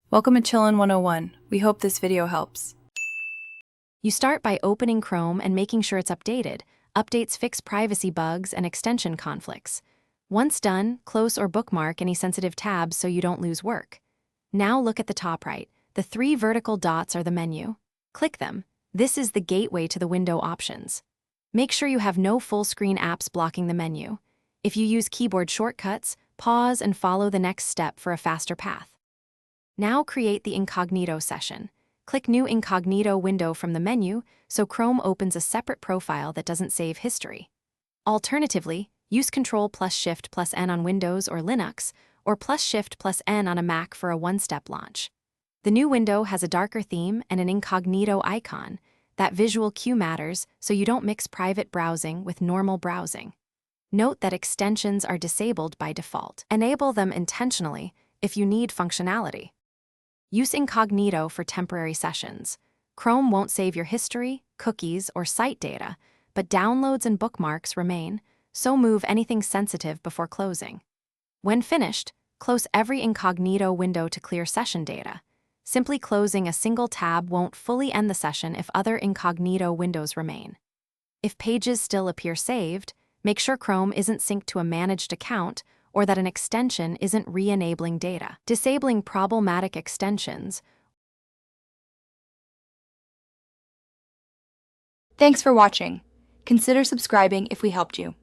Welcome to Chillin' 101. We hope this video helps. You start by opening Chrome and making sure it's updated. Updates fix privacy bugs and extension conflicts. Once done, close or bookmark any sensitive tabs so you don't lose work. Now look at the top right. The three vertical dots are the menu. Click them. This is the gateway to the window options. Make sure you have no full-screen apps blocking the menu. If you use keyboard shortcuts, pause and follow the next step for a faster path. Now create the Incognito session. Click New Incognito window from the menu so Chrome opens a separate profile that doesn't save history. Alternatively, use Ctrl+Shift+N on Windows or Linux, or +Shift+N on a Mac for a one-step launch. The new window has a darker theme and an incognito icon. That visual cue matters so you don't mix private browsing with normal browsing. Note that extensions are disabled by default. Enable them intentionally if you need functionality. Use Incognito for temporary sessions. Chrome won't save your history, cookies, or site data, but downloads and bookmarks remain, so move anything sensitive before closing. When finished, close every Incognito window to clear session data. Simply closing a single tab won't fully end the session if other Incognito windows remain. If pages still appear saved, make sure Chrome isn't synced to a managed account or that an extension isn't re-enabling data. Disabling problematic extensions. Thanks for watching. Consider subscribing if we helped you.